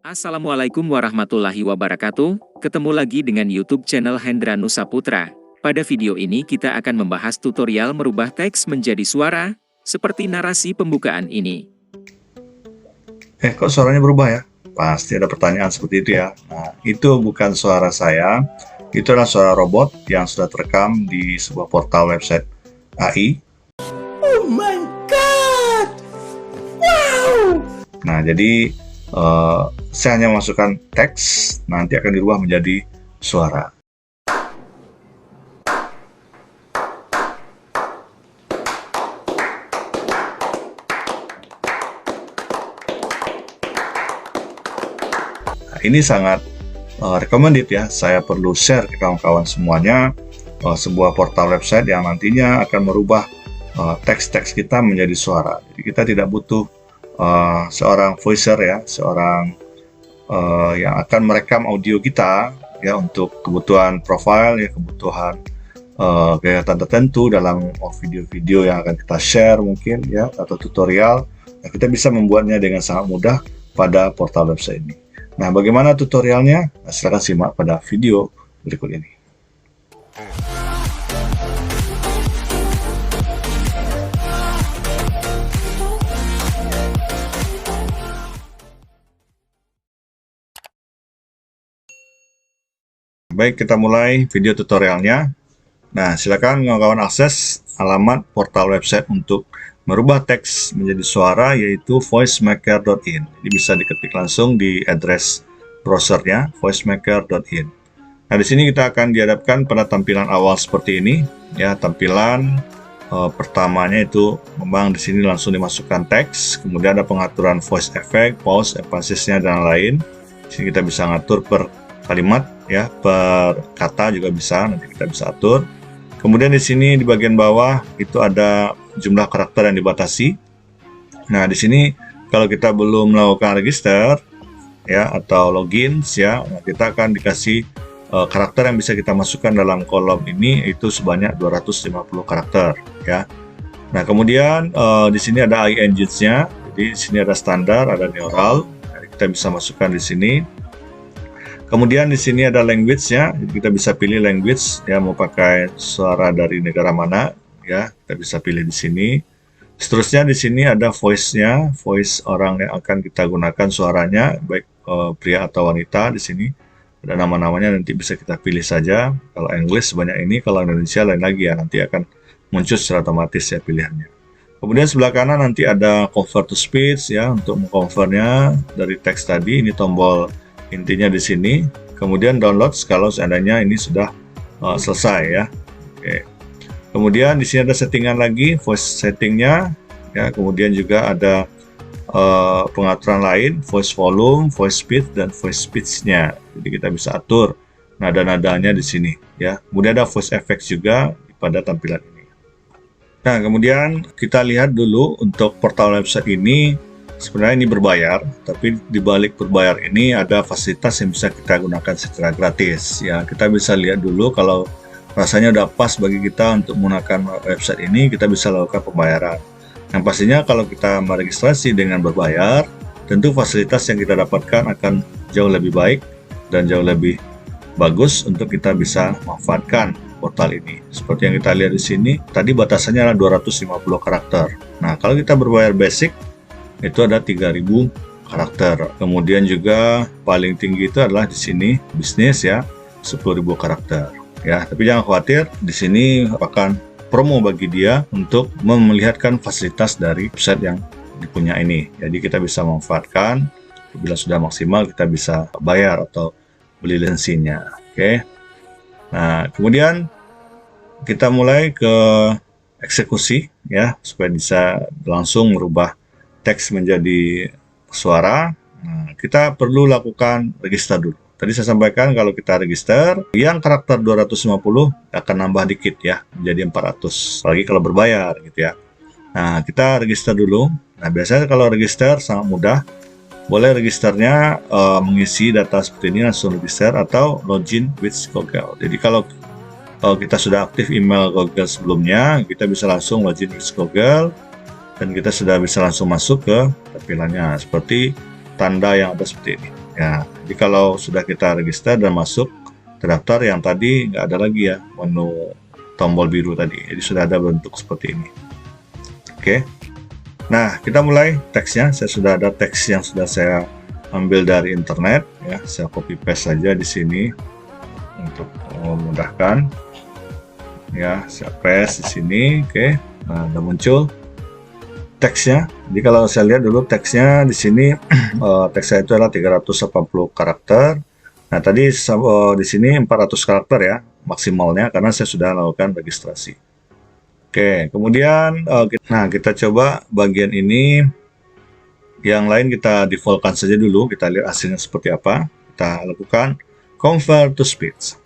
Assalamualaikum warahmatullahi wabarakatuh. Ketemu lagi dengan YouTube channel Hendra Nusa Putra. Pada video ini kita akan membahas tutorial merubah teks menjadi suara, seperti narasi pembukaan ini. Kok suaranya berubah ya? Pasti ada pertanyaan seperti itu ya. Nah, itu bukan suara saya. Itu adalah suara robot yang sudah terekam di sebuah portal website AI. Oh my god! Wow! Nah, jadi saya hanya memasukkan teks, nanti akan dirubah menjadi suara. Nah, ini sangat recommended ya. Saya perlu share ke kawan-kawan semuanya sebuah portal website yang nantinya akan merubah teks-teks kita menjadi suara. Jadi kita tidak butuh seorang voicer ya, seorang yang akan merekam audio kita ya untuk kebutuhan profile ya, kebutuhan kegiatan tertentu dalam video-video yang akan kita share mungkin ya, atau tutorial. Nah, kita bisa membuatnya dengan sangat mudah pada portal website ini. Nah, bagaimana tutorialnya? Nah, silakan simak pada video berikut ini. Baik, kita mulai video tutorialnya. Nah, silakan kawan-kawan akses alamat portal website untuk merubah teks menjadi suara, yaitu voicemaker.in. Jadi bisa diketik langsung di address browsernya, voicemaker.in. Nah, di sini kita akan dihadapkan pada tampilan awal seperti ini. Ya, tampilan pertamanya itu memang di sini langsung dimasukkan teks, kemudian ada pengaturan voice effect, pause, emphasis-nya dan lain. Di sini kita bisa ngatur per kalimat ya, per kata juga bisa, nanti kita bisa atur. Kemudian di sini di bagian bawah itu ada jumlah karakter yang dibatasi. Nah, di sini kalau kita belum melakukan register ya atau login ya, kita akan dikasih karakter yang bisa kita masukkan dalam kolom ini, itu sebanyak 250 karakter ya. Nah, kemudian di sini ada AI engines-nya. Jadi di sini ada standar, ada neural. Nah, kita bisa masukkan di sini. Kemudian di sini ada language-nya, kita bisa pilih language ya, mau pakai suara dari negara mana ya, kita bisa pilih di sini. Seterusnya di sini ada voice-nya, voice orang yang akan kita gunakan suaranya, baik pria atau wanita. Di sini ada nama-namanya, nanti bisa kita pilih saja. Kalau English sebanyak ini, kalau Indonesia lain lagi ya, nanti akan muncul secara otomatis ya pilihannya. Kemudian sebelah kanan nanti ada convert to speech ya, untuk mengconvertnya dari teks tadi. Ini tombol intinya di sini. Kemudian download kalau seandainya ini sudah selesai ya. Oke. Kemudian di sini ada settingan lagi, voice settingnya ya. Kemudian juga ada pengaturan lain, voice volume, voice speed, dan voice pitch-nya. Jadi kita bisa atur nada-nadanya di sini ya. Kemudian ada voice effects juga pada tampilan ini. Nah, kemudian kita lihat dulu untuk portal website ini. Sebenarnya ini berbayar, tapi di balik berbayar ini ada fasilitas yang bisa kita gunakan secara gratis ya. Kita bisa lihat dulu kalau rasanya udah pas bagi kita untuk menggunakan website ini, kita bisa lakukan pembayaran. Yang pastinya kalau kita meregistrasi dengan berbayar, tentu fasilitas yang kita dapatkan akan jauh lebih baik dan jauh lebih bagus untuk kita bisa manfaatkan portal ini. Seperti yang kita lihat di sini, tadi batasannya adalah 250 karakter. Nah, kalau kita berbayar basic, itu ada 3000 karakter. Kemudian juga paling tinggi itu adalah di sini bisnis ya, 10.000 karakter ya. Tapi jangan khawatir, di sini akan promo bagi dia untuk melihatkan fasilitas dari website yang dipunya ini. Jadi kita bisa manfaatkan, bila sudah maksimal kita bisa bayar atau beli lisensinya. Oke. Nah, kemudian kita mulai ke eksekusi ya, supaya bisa langsung merubah teks menjadi suara. Nah, kita perlu lakukan register dulu. Tadi saya sampaikan kalau kita register, yang karakter 250 akan nambah dikit ya, menjadi 400. Apalagi kalau berbayar gitu ya. Nah, kita register dulu. Nah, biasanya kalau register sangat mudah. Boleh registernya mengisi data seperti ini, langsung register atau login with Google. Jadi kalau kita sudah aktif email Google sebelumnya, kita bisa langsung login with Google. Dan kita sudah bisa langsung masuk ke tampilannya. Seperti tanda yang ada seperti ini. Ya, jadi kalau sudah kita register dan masuk terdaftar, yang tadi nggak ada lagi ya menu tombol biru tadi. Jadi sudah ada bentuk seperti ini. Oke. Nah, kita mulai teksnya. Saya sudah ada teks yang sudah saya ambil dari internet ya. Saya copy paste saja di sini untuk memudahkan. Ya, saya paste di sini. Oke. Nah, udah muncul teksnya. Jadi kalau saya lihat dulu teksnya di sini, teks saya itu adalah 380 karakter. Nah, tadi di sini 400 karakter ya maksimalnya, karena saya sudah melakukan registrasi. Oke, kemudian kita coba bagian ini. Yang lain kita defaultkan saja dulu, kita lihat hasilnya seperti apa. Kita lakukan convert to speech.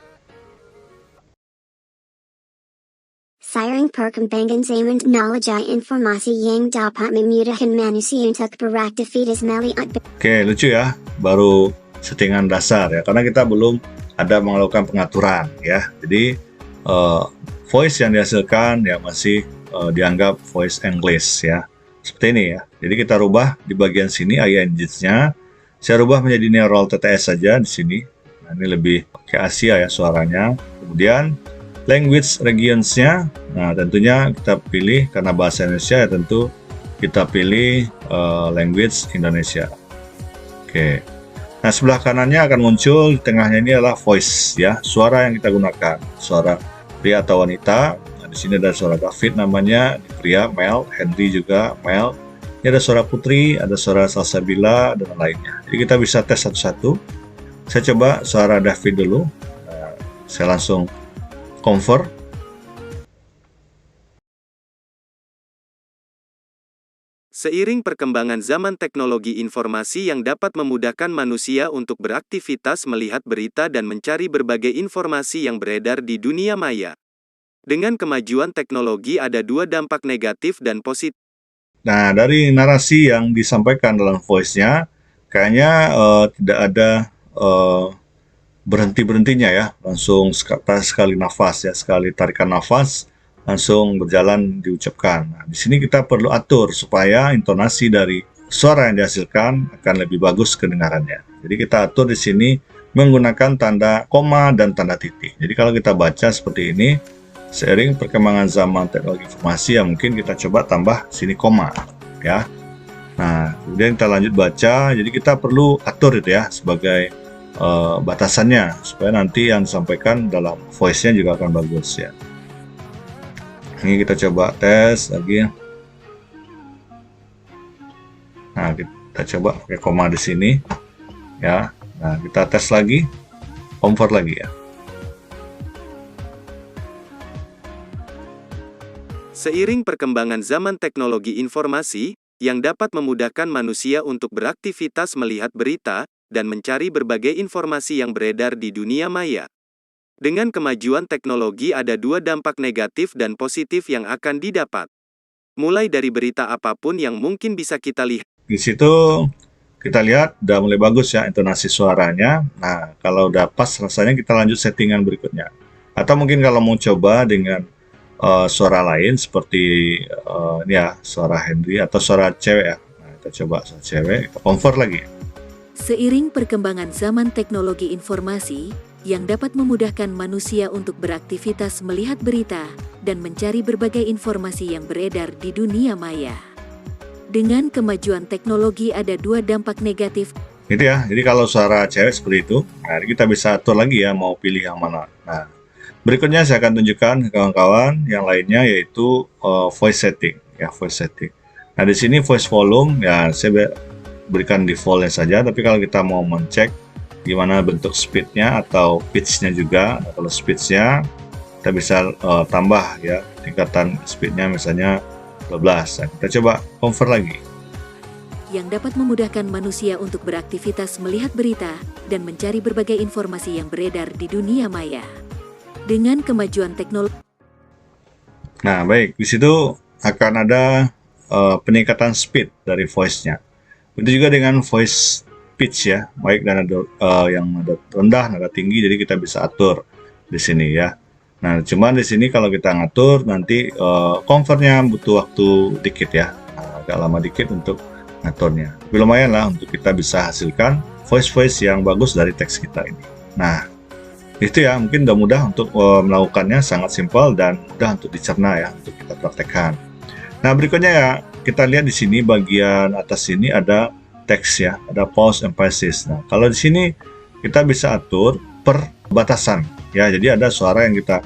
Seiring perkembangan zaman teknologi informasi yang dapat memudahkan manusia untuk beraktivitas melihat. Oke, lucu ya, baru settingan dasar ya, karena kita belum ada melakukan pengaturan ya. Jadi voice yang dihasilkan ya masih dianggap voice English ya, seperti ini ya. Jadi kita rubah di bagian sini AI engines-nya, saya rubah menjadi neural TTS saja di sini. Nah, ini lebih ke Asia ya suaranya. Kemudian language regions-nya, nah tentunya kita pilih karena bahasa Indonesia ya, tentu kita pilih language Indonesia. Oke. Nah, sebelah kanannya akan muncul, di tengahnya ini adalah voice ya, suara yang kita gunakan, suara pria atau wanita. Nah, di sini ada suara David namanya, pria, male, Henry juga male. Ini ada suara Putri, ada suara Salsabila dan lainnya. Jadi kita bisa tes satu-satu. Saya coba suara David dulu. Nah, saya langsung convert. Seiring perkembangan zaman teknologi informasi yang dapat memudahkan manusia untuk beraktivitas melihat berita dan mencari berbagai informasi yang beredar di dunia maya. Dengan kemajuan teknologi ada dua dampak negatif dan positif. Nah, dari narasi yang disampaikan dalam voice-nya, kayaknya tidak ada berhenti-berhentinya ya, langsung sekali nafas ya, sekali tarikan nafas, langsung berjalan diucapkan. Nah, di sini kita perlu atur supaya intonasi dari suara yang dihasilkan akan lebih bagus kedengarannya. Jadi kita atur di sini menggunakan tanda koma dan tanda titik. Jadi kalau kita baca seperti ini, seiring perkembangan zaman teknologi informasi ya, mungkin kita coba tambah sini koma ya. Nah, kemudian kita lanjut baca. Jadi kita perlu atur itu ya sebagai batasannya supaya nanti yang disampaikan dalam voice-nya juga akan bagus ya. Ini kita coba tes lagi. Nah, kita coba pakai koma di sini ya. Nah, kita tes lagi, convert lagi ya. Seiring perkembangan zaman teknologi informasi yang dapat memudahkan manusia untuk beraktivitas melihat berita dan mencari berbagai informasi yang beredar di dunia maya. Dengan kemajuan teknologi ada dua dampak negatif dan positif yang akan didapat. Mulai dari berita apapun yang mungkin bisa kita lihat. Di situ kita lihat udah mulai bagus ya intonasi suaranya. Nah, kalau udah pas rasanya kita lanjut settingan berikutnya. Atau mungkin kalau mau coba dengan suara lain seperti ini ya, suara Henry atau suara cewek ya. Nah, kita coba suara cewek, kita convert lagi. Seiring perkembangan zaman teknologi informasi yang dapat memudahkan manusia untuk beraktivitas melihat berita dan mencari berbagai informasi yang beredar di dunia maya. Dengan kemajuan teknologi ada dua dampak negatif. Gitu ya, jadi kalau suara cewek seperti itu, nah kita bisa atur lagi ya mau pilih yang mana. Nah, berikutnya saya akan tunjukkan ke kawan-kawan yang lainnya yaitu voice setting ya, voice setting. Nah, di sini voice volume ya saya berikan defaultnya saja, tapi kalau kita mau mencek gimana bentuk speednya atau pitchnya juga, nah, kalau speednya kita bisa tambah ya tingkatan speednya misalnya 12. Nah, kita coba convert lagi. Yang dapat memudahkan manusia untuk beraktivitas melihat berita dan mencari berbagai informasi yang beredar di dunia maya. Dengan kemajuan teknologi. Nah, baik, di situ akan ada peningkatan speed dari voice-nya. Begitu juga dengan voice pitch ya, baik dan ada yang nada rendah, nada tinggi, jadi kita bisa atur di sini ya. Nah, cuman di sini kalau kita ngatur nanti convertnya butuh waktu dikit ya, agak lama dikit untuk ngaturnya. Tapi lumayan lah untuk kita bisa hasilkan voice yang bagus dari teks kita ini. Nah, itu ya, mungkin udah mudah untuk melakukannya, sangat simpel dan mudah untuk dicerna ya, untuk kita praktekkan. Nah, berikutnya ya, kita lihat di sini bagian atas sini ada teks ya, ada pause emphasis. Nah, kalau di sini kita bisa atur per batasan ya, jadi ada suara yang kita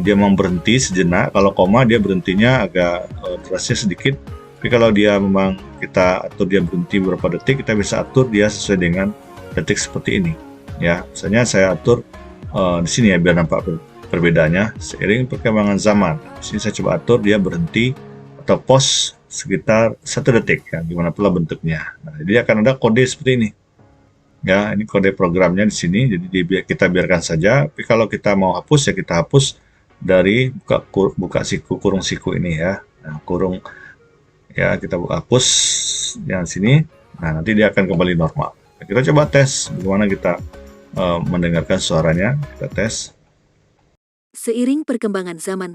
dia mau berhenti sejenak, kalau koma dia berhentinya agak durasinya sedikit. Tapi kalau dia memang kita atur dia berhenti beberapa detik, kita bisa atur dia sesuai dengan detik seperti ini ya. Misalnya saya atur di sini ya, biar nampak perbedaannya seiring perkembangan zaman. Di sini saya coba atur dia berhenti atau pause sekitar 1 detik ya, gimana pula bentuknya. Nah, jadi akan ada kode seperti ini ya, ini kode programnya di sini, jadi kita biarkan saja. Tapi kalau kita mau hapus ya, kita hapus dari buka siku, kurung siku ini ya. Nah, kurung ya, kita hapus yang sini. Nah, nanti dia akan kembali normal. Nah, kita coba tes bagaimana kita mendengarkan suaranya. Kita tes. Seiring perkembangan zaman,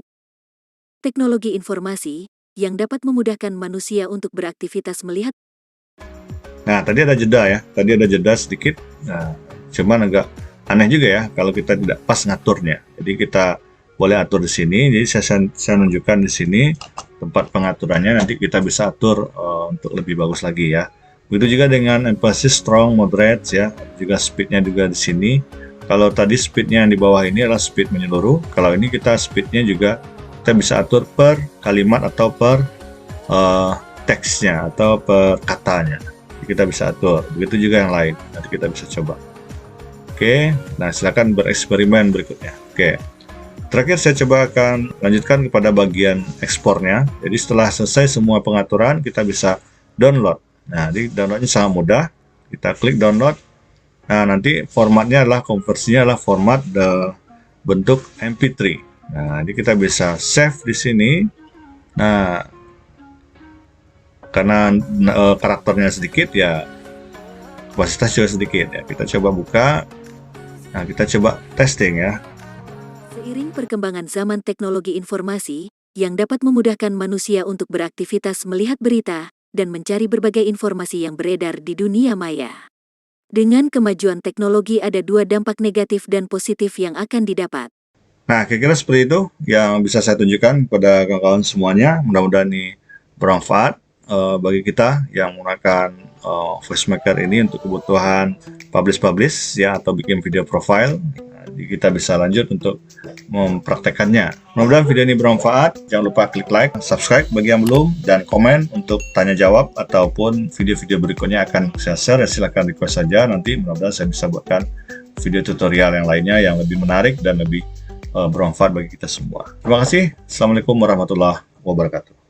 teknologi informasi yang dapat memudahkan manusia untuk beraktivitas melihat. Nah, tadi ada jeda ya, tadi ada jeda sedikit. Nah, cuman agak aneh juga ya kalau kita tidak pas ngaturnya. Jadi kita boleh atur di sini. Jadi saya menunjukkan di sini tempat pengaturannya. Nanti kita bisa atur untuk lebih bagus lagi ya. Begitu juga dengan emphasis, strong, moderate ya. Juga speednya juga di sini. Kalau tadi speednya yang di bawah ini adalah speed menyeluruh. Kalau ini kita speednya juga kita bisa atur per kalimat atau per teksnya atau per katanya. Kita bisa atur, begitu juga yang lain. Nanti kita bisa coba. Oke, nah silakan bereksperimen berikutnya. Oke, terakhir saya coba akan lanjutkan kepada bagian ekspornya. Jadi setelah selesai semua pengaturan, kita bisa download. Nah, di downloadnya sangat mudah. Kita klik download. Nah, nanti formatnya adalah, konversinya adalah format bentuk MP3. Nah, jadi kita bisa save di sini. Nah, karena karakternya sedikit ya, kapasitas juga sedikit ya. Kita coba buka. Nah, kita coba testing ya. Seiring perkembangan zaman teknologi informasi yang dapat memudahkan manusia untuk beraktivitas melihat berita dan mencari berbagai informasi yang beredar di dunia maya. Dengan kemajuan teknologi ada 2 dampak negatif dan positif yang akan didapat. Nah, kira-kira seperti itu yang bisa saya tunjukkan kepada kawan-kawan semuanya. Mudah-mudahan ini bermanfaat bagi kita yang menggunakan VoiceMaker ini untuk kebutuhan publish ya, atau bikin video profile. Jadi kita bisa lanjut untuk mempraktekannya. Mudah-mudahan video ini bermanfaat. Jangan lupa klik like, subscribe bagi yang belum, dan komen untuk tanya jawab ataupun video-video berikutnya akan saya share. Ya, silahkan request saja. Nanti mudah-mudahan saya bisa buatkan video tutorial yang lainnya yang lebih menarik dan lebih bermanfaat bagi kita semua. Terima kasih. Assalamualaikum warahmatullahi wabarakatuh.